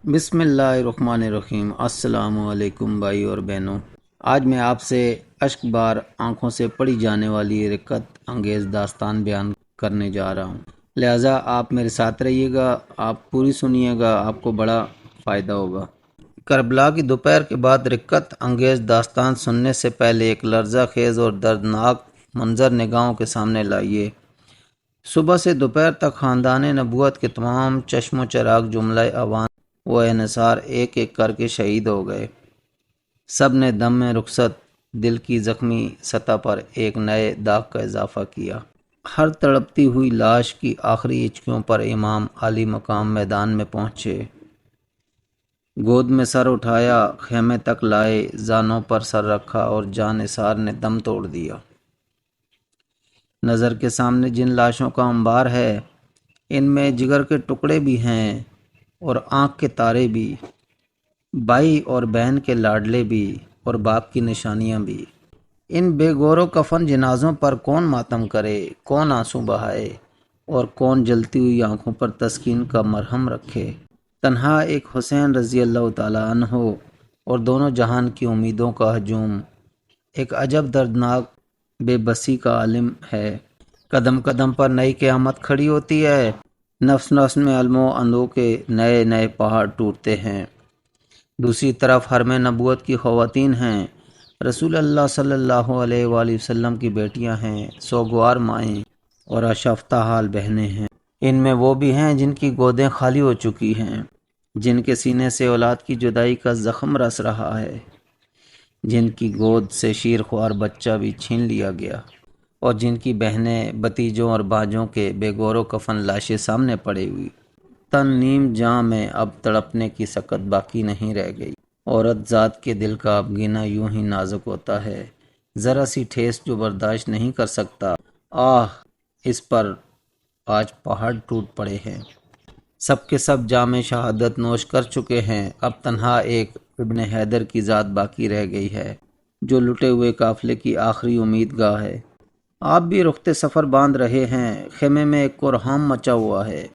بسم اللہ الرحمن الرحیم۔ السلام علیکم بھائی اور بہنوں، آج میں آپ سے اشک بار آنکھوں سے پڑھی جانے والی رقت انگیز داستان بیان کرنے جا رہا ہوں، لہٰذا آپ میرے ساتھ رہیے گا، آپ پوری سنیے گا، آپ کو بڑا فائدہ ہوگا۔ کربلا کی دوپہر کے بعد رقت انگیز داستان سننے سے پہلے ایک لرزہ خیز اور دردناک منظر نگاہوں کے سامنے لائیے۔ صبح سے دوپہر تک خاندان نبوت کے تمام چشم و چراغ جملہ عوام و انحصار ایک ایک کر کے شہید ہو گئے۔ سب نے دم میں رخصت دل کی زخمی سطح پر ایک نئے داغ کا اضافہ کیا۔ ہر تڑپتی ہوئی لاش کی آخری ہچکیوں پر امام عالی مقام میدان میں پہنچے، گود میں سر اٹھایا، خیمے تک لائے، زانوں پر سر رکھا اور جان نثار نے دم توڑ دیا۔ نظر کے سامنے جن لاشوں کا انبار ہے، ان میں جگر کے ٹکڑے بھی ہیں اور آنکھ کے تارے بھی، بھائی اور بہن کے لاڈلے بھی اور باپ کی نشانیاں بھی۔ ان بے گور و کفن جنازوں پر کون ماتم کرے، کون آنسو بہائے اور کون جلتی ہوئی آنکھوں پر تسکین کا مرہم رکھے۔ تنہا ایک حسین رضی اللہ تعالیٰ عنہ اور دونوں جہان کی امیدوں کا ہجوم ایک عجب دردناک بے بسی کا عالم ہے۔ قدم قدم پر نئی قیامت کھڑی ہوتی ہے، نفس نفس میں علم و اندو کے نئے نئے پہاڑ ٹوٹتے ہیں۔ دوسری طرف حرم نبوت کی خواتین ہیں، رسول اللہ صلی اللہ علیہ وآلہ وسلم کی بیٹیاں ہیں، سوگوار مائیں اور اشفتہ حال بہنیں ہیں۔ ان میں وہ بھی ہیں جن کی گودیں خالی ہو چکی ہیں، جن کے سینے سے اولاد کی جدائی کا زخم رس رہا ہے، جن کی گود سے شیر خوار بچہ بھی چھین لیا گیا، اور جن کی بہنیں بھتیجوں اور بھانجوں کے بے گور و کفن لاشیں سامنے پڑی ہوئی۔ تن نیم جاں میں اب تڑپنے کی سکت باقی نہیں رہ گئی۔ عورت ذات کے دل کا اب گینا یوں ہی نازک ہوتا ہے، ذرا سی ٹھیس جو برداشت نہیں کر سکتا، اس پر آج پہاڑ ٹوٹ پڑے ہیں۔ سب کے سب جام شہادت نوش کر چکے ہیں، اب تنہا ایک ابن حیدر کی ذات باقی رہ گئی ہے، جو لٹے ہوئے قافلے کی آخری امید گاہ ہے۔ آپ بھی رخت سفر باندھ رہے ہیں، خیمے میں ایک کوہرام مچا ہوا ہے۔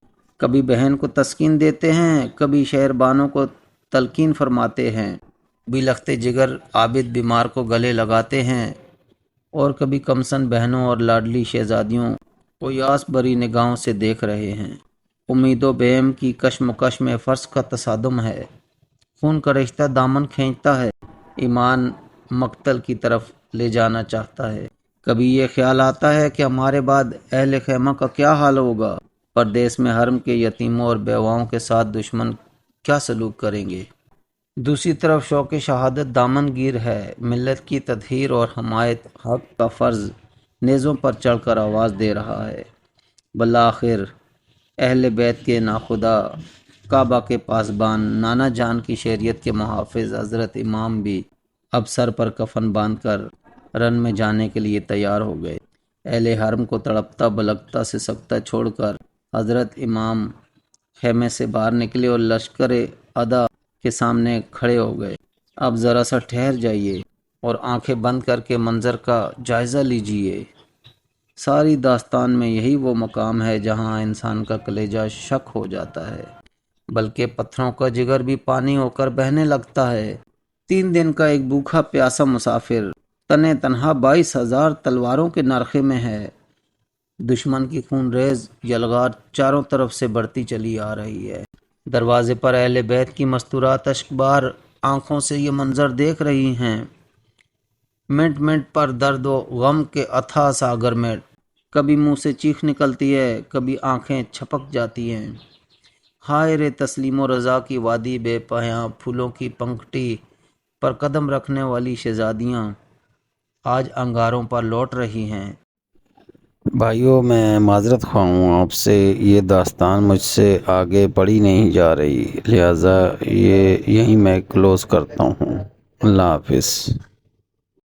کبھی بہن کو تسکین دیتے ہیں، کبھی شہر بانوں کو تلقین فرماتے ہیں، کبھی لخت جگر عابد بیمار کو گلے لگاتے ہیں، اور کبھی کمسن بہنوں اور لاڈلی شہزادیوں کو یاس بری نگاہوں سے دیکھ رہے ہیں۔ امید و بیم کی کشمکش میں فرض کا تصادم ہے، خون کا رشتہ دامن کھینچتا ہے، ایمان مقتل کی طرف لے جانا چاہتا ہے۔ کبھی یہ خیال آتا ہے کہ ہمارے بعد اہل خیمہ کا کیا حال ہوگا، پردیس میں حرم کے یتیموں اور بیواؤں کے ساتھ دشمن کیا سلوک کریں گے۔ دوسری طرف شوق شہادت دامن گیر ہے، ملت کی تطہیر اور حمایت حق کا فرض نیزوں پر چڑھ کر آواز دے رہا ہے۔ بالآخر اہل بیت کے ناخدا، کعبہ کے پاسبان، نانا جان کی شریعت کے محافظ حضرت امام بھی اب سر پر کفن باندھ کر رن میں جانے کے لیے تیار ہو گئے۔ اہل حرم کو تڑپتا بلکتا سے سکتا چھوڑ کر حضرت امام خیمے سے باہر نکلے اور لشکر ادا کے سامنے کھڑے ہو گئے۔ اب ذرا سا ٹھہر جائیے اور آنکھیں بند کر کے منظر کا جائزہ لیجیے۔ ساری داستان میں یہی وہ مقام ہے جہاں انسان کا کلیجہ شک ہو جاتا ہے، بلکہ پتھروں کا جگر بھی پانی ہو کر بہنے لگتا ہے۔ 3 دن کا ایک بھوکھا پیاسا مسافر تنے تنہا 22,000 تلواروں کے نرخے میں ہے۔ دشمن کی خون ریز یلغار چاروں طرف سے بڑھتی چلی آ رہی ہے۔ دروازے پر اہل بیت کی مستورات اشکبار آنکھوں سے یہ منظر دیکھ رہی ہیں۔ منٹ منٹ پر درد و غم کے اتھاہ ساگر میں کبھی منہ سے چیخ نکلتی ہے، کبھی آنکھیں چھپک جاتی ہیں۔ ہائے رے تسلیم و رضا کی وادی بے پایاں، پھولوں کی پنکھٹی پر قدم رکھنے والی شہزادیاں آج انگاروں پر لوٹ رہی ہیں۔ بھائیوں، میں معذرت خواہ ہوں، آپ سے یہ داستان مجھ سے آگے پڑھی نہیں جا رہی، لہٰذا یہیں میں کلوز کرتا ہوں۔ اللہ حافظ۔